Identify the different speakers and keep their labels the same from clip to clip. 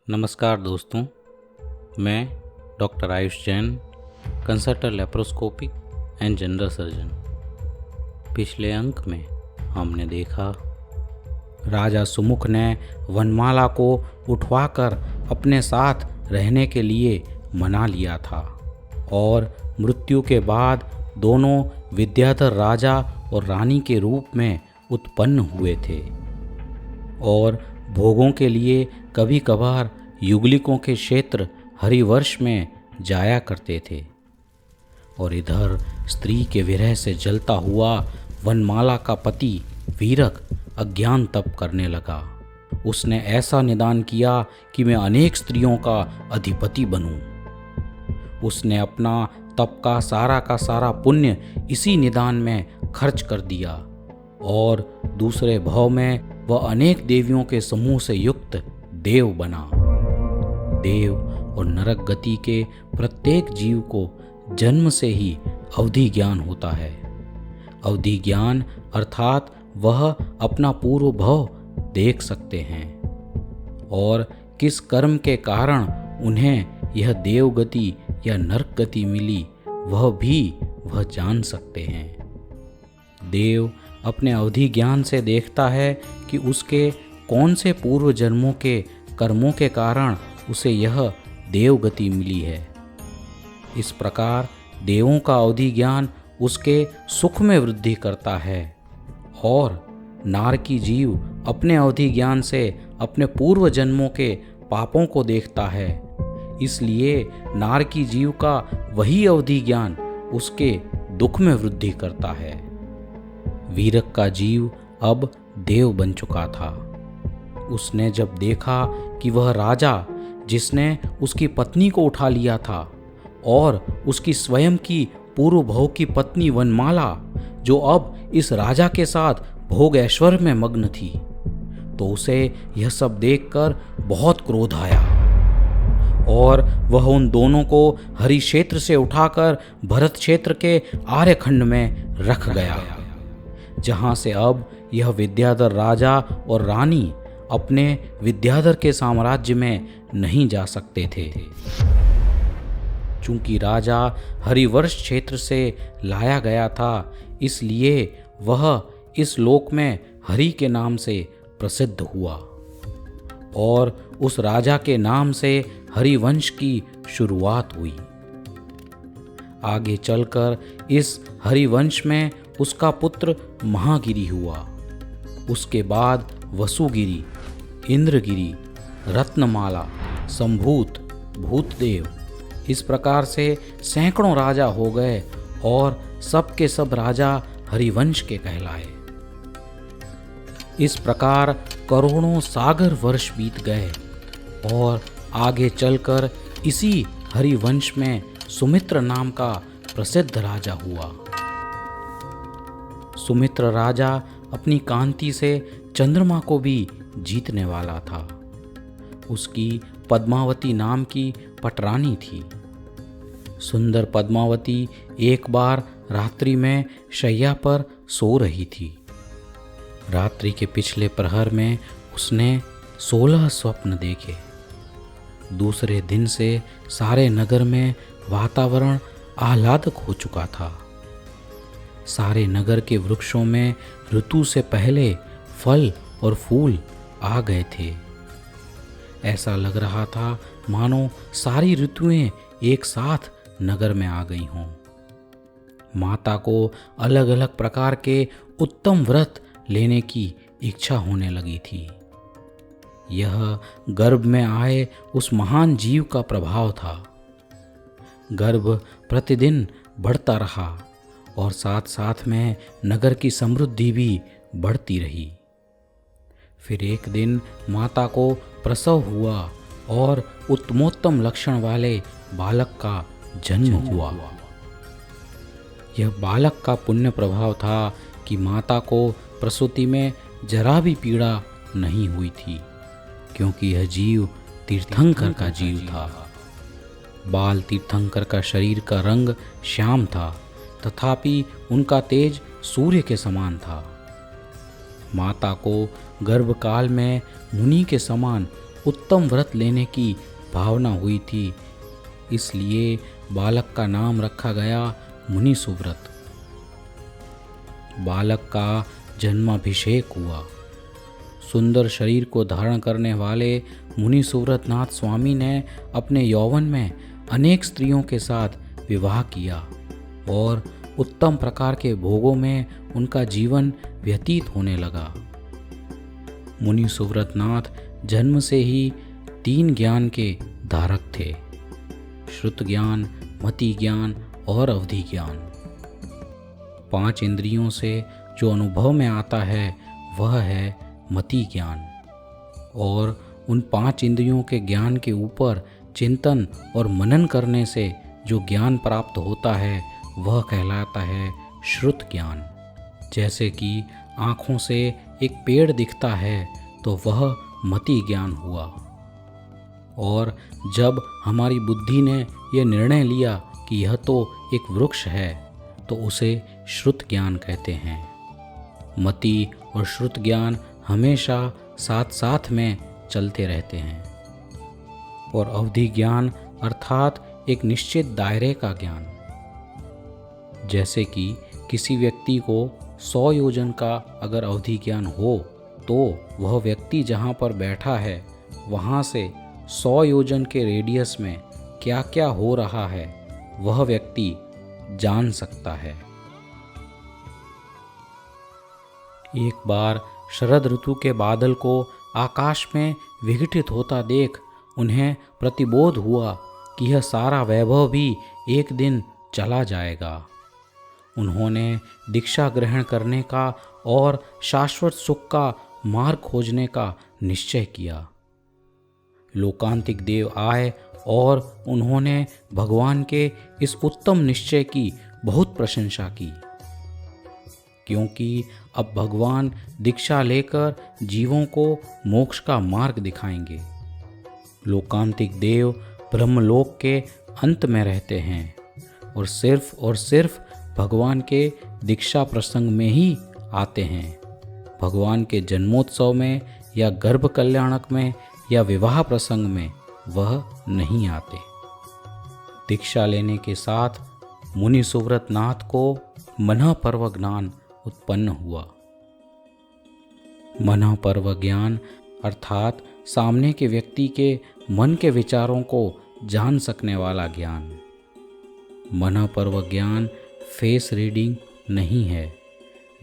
Speaker 1: नमस्कार दोस्तों, मैं doctor Ayush Jain, consultant laparoscopic and general surgeon. पिछले अंक में हमने देखा राजा सुमुख ने वनमाला को उठवाकर अपने साथ रहने के लिए मना लिया था और मृत्यु के बाद दोनों विद्याधर राजा और रानी के रूप में उत्पन्न हुए थे और भोगों के लिए कभी कभार युगलिकों के क्षेत्र हरिवर्ष में जाया करते थे। और इधर स्त्री के विरह से जलता हुआ वनमाला का पति वीरक अज्ञान तप करने लगा। उसने ऐसा निदान किया कि मैं अनेक स्त्रियों का अधिपति बनूं। उसने अपना तप का सारा पुण्य इसी निदान में खर्च कर दिया और दूसरे भाव में वह अनेक देवियों के समूह से युक्त देव बना। देव और नरक गति के प्रत्येक जीव को जन्म से ही अवधि ज्ञान होता है। अवधि ज्ञान अर्थात वह अपना पूर्व भव देख सकते हैं और किस कर्म के कारण उन्हें यह देव गति या नरक गति मिली वह जान सकते हैं। देव अपने अवधि ज्ञान से देखता है कि उसके कौन से पूर्व जन्मों के कर्मों के कारण उसे यह देव गति मिली है। इस प्रकार देवों का अवधि ज्ञान उसके सुख में वृद्धि करता है और नारकी जीव अपने अवधि ज्ञान से अपने पूर्व जन्मों के पापों को देखता है। इसलिए नारकी जीव का वही अवधि ज्ञान उसके दुख में वृद्धि करता है। वीरक का जीव अब देव बन चुका था। उसने जब देखा कि वह राजा जिसने उसकी पत्नी को उठा लिया था और उसकी स्वयं की पूर्व भव की पत्नी वनमाला जो अब इस राजा के साथ भोग ऐश्वर्य में मग्न थी, तो उसे यह सब देखकर बहुत क्रोध आया और वह उन दोनों को हरि क्षेत्र से उठाकर भरत क्षेत्र के आर्यखंड में रख गया, जहां से अब यह विद्याधर राजा और रानी अपने विद्याधर के साम्राज्य में नहीं जा सकते थे। चूंकि राजा हरिवर्ष क्षेत्र से लाया गया था, इसलिए वह इस लोक में हरि के नाम से प्रसिद्ध हुआ और उस राजा के नाम से हरिवंश की शुरुआत हुई। आगे चलकर इस हरिवंश में उसका पुत्र महागिरि हुआ। उसके बाद वसुगिरि, इंद्रगिरि, रत्नमाला, संभूत, भूतदेव, इस प्रकार से सैकड़ों राजा हो गए और सब के सब राजा हरिवंश के कहलाए। इस प्रकार करोड़ों सागर वर्ष बीत गए और आगे चलकर इसी हरिवंश में सुमित्र नाम का प्रसिद्ध राजा हुआ। सुमित्र राजा अपनी कांति से चंद्रमा को भी जीतने वाला था। उसकी पद्मावती नाम की पटरानी थी। सुंदर पद्मावती एक बार रात्रि में शैया पर सो रही थी। रात्रि के पिछले प्रहर में उसने 16 स्वप्न देखे। दूसरे दिन से सारे नगर में वातावरण आह्लादक हो चुका था। सारे नगर के वृक्षों में ऋतु से पहले फल और फूल आ गए थे। ऐसा लग रहा था मानो सारी ऋतुएं एक साथ नगर में आ गई हों। माता को अलग अलग प्रकार के उत्तम व्रत लेने की इच्छा होने लगी थी। यह गर्भ में आए उस महान जीव का प्रभाव था। गर्भ प्रतिदिन बढ़ता रहा और साथ साथ में नगर की समृद्धि भी बढ़ती रही। फिर एक दिन माता को प्रसव हुआ और उत्तमोत्तम लक्षण वाले बालक का जन्म हुआ। यह बालक का पुण्य प्रभाव था कि माता को प्रसूति में जरा भी पीड़ा नहीं हुई थी, क्योंकि यह जीव तीर्थंकर का जीव था। बाल तीर्थंकर का शरीर का रंग श्याम था, तथापि उनका तेज सूर्य के समान था। माता को गर्भकाल में मुनि के समान उत्तम व्रत लेने की भावना हुई थी, इसलिए बालक का नाम रखा गया मुनि सुव्रत। बालक का जन्माभिषेक हुआ। सुंदर शरीर को धारण करने वाले मुनि सुव्रतनाथ स्वामी ने अपने यौवन में अनेक स्त्रियों के साथ विवाह किया और उत्तम प्रकार के भोगों में उनका जीवन व्यतीत होने लगा। मुनि सुव्रतनाथ जन्म से ही 3 ज्ञान के धारक थे: श्रुत ज्ञान, मति ज्ञान और अवधि ज्ञान। 5 इंद्रियों से जो अनुभव में आता है वह है मति ज्ञान, और उन 5 इंद्रियों के ज्ञान के ऊपर चिंतन और मनन करने से जो ज्ञान प्राप्त होता है वह कहलाता है श्रुत ज्ञान। जैसे कि आँखों से एक पेड़ दिखता है तो वह मति ज्ञान हुआ, और जब हमारी बुद्धि ने यह निर्णय लिया कि यह तो एक वृक्ष है तो उसे श्रुत ज्ञान कहते हैं। मति और श्रुत ज्ञान हमेशा साथ साथ में चलते रहते हैं। और अवधि ज्ञान अर्थात एक निश्चित दायरे का ज्ञान। जैसे कि किसी व्यक्ति को 100 योजन का अगर अवधि ज्ञान हो तो वह व्यक्ति जहाँ पर बैठा है वहाँ से 100 योजन के रेडियस में क्या क्या हो रहा है वह व्यक्ति जान सकता है। एक बार शरद ऋतु के बादल को आकाश में विघटित होता देख उन्हें प्रतिबोध हुआ कि यह सारा वैभव भी एक दिन चला जाएगा। उन्होंने दीक्षा ग्रहण करने का और शाश्वत सुख का मार्ग खोजने का निश्चय किया। लोकांतिक देव आए और उन्होंने भगवान के इस उत्तम निश्चय की बहुत प्रशंसा की, क्योंकि अब भगवान दीक्षा लेकर जीवों को मोक्ष का मार्ग दिखाएंगे। लोकांतिक देव ब्रह्मलोक के अंत में रहते हैं और सिर्फ भगवान के दीक्षा प्रसंग में ही आते हैं। भगवान के जन्मोत्सव में या गर्भ कल्याणक में या विवाह प्रसंग में वह नहीं आते। दीक्षा लेने के साथ मुनि सुव्रतनाथ को मनः पर्व ज्ञान उत्पन्न हुआ। मनः पर्व ज्ञान अर्थात सामने के व्यक्ति के मन के विचारों को जान सकने वाला ज्ञान। मनः पर्व ज्ञान फेस रीडिंग नहीं है।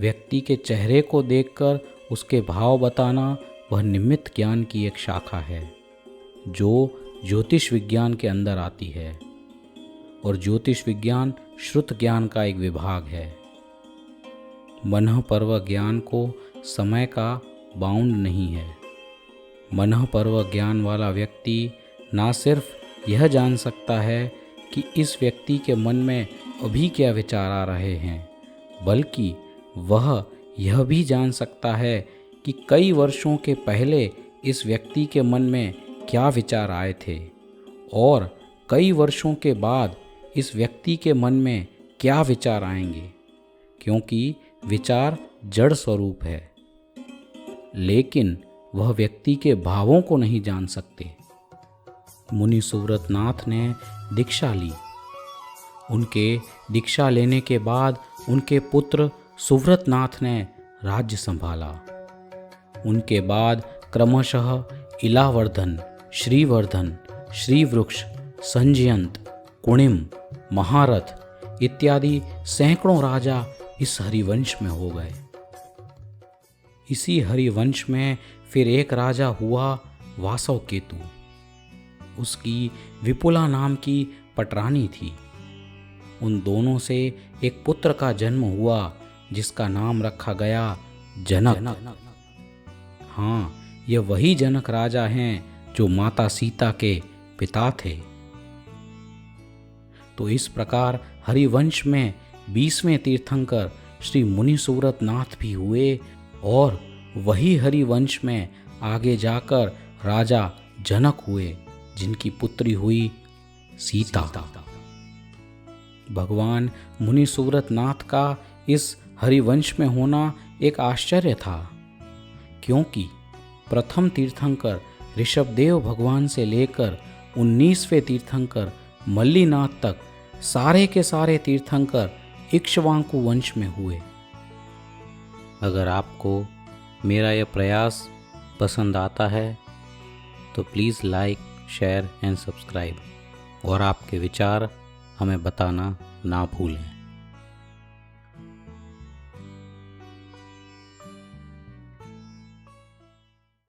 Speaker 1: व्यक्ति के चेहरे को देखकर उसके भाव बताना वह निमित्त ज्ञान की एक शाखा है जो ज्योतिष विज्ञान के अंदर आती है, और ज्योतिष विज्ञान श्रुत ज्ञान का एक विभाग है। मनः पर्व ज्ञान को समय का बाउंड नहीं है। मनः पर्व ज्ञान वाला व्यक्ति ना सिर्फ यह जान सकता है कि इस व्यक्ति के मन में अभी क्या विचार आ रहे हैं, बल्कि वह यह भी जान सकता है कि कई वर्षों के पहले इस व्यक्ति के मन में क्या विचार आए थे और कई वर्षों के बाद इस व्यक्ति के मन में क्या विचार आएंगे, क्योंकि विचार जड़ स्वरूप है, लेकिन वह व्यक्ति के भावों को नहीं जान सकते। मुनि सुव्रतनाथ ने दीक्षा ली। उनके दीक्षा लेने के बाद उनके पुत्र सुव्रतनाथ ने राज्य संभाला। उनके बाद क्रमशः इलावर्धन, श्रीवर्धन, श्रीवृक्ष, संजयंत, कुणिम, महारथ इत्यादि सैकड़ों राजा इस हरिवंश में हो गए। इसी हरिवंश में फिर एक राजा हुआ वासव केतु। उसकी विपुला नाम की पटरानी थी। उन दोनों से एक पुत्र का जन्म हुआ जिसका नाम रखा गया जनक। हाँ, ये वही जनक राजा हैं जो माता सीता के पिता थे। तो इस प्रकार हरिवंश में 20वें तीर्थंकर श्री मुनि सुव्रतनाथ भी हुए, और वही हरिवंश में आगे जाकर राजा जनक हुए जिनकी पुत्री हुई सीता। भगवान मुनि सुव्रतनाथ का इस हरिवंश में होना एक आश्चर्य था, क्योंकि प्रथम तीर्थंकर ऋषभदेव भगवान से लेकर 19वें तीर्थंकर मल्लीनाथ तक सारे के सारे तीर्थंकर इक्ष्वाकु वंश में हुए। अगर आपको मेरा यह प्रयास पसंद आता है तो please like, share and subscribe और आपके विचार हमें बताना ना भूलें।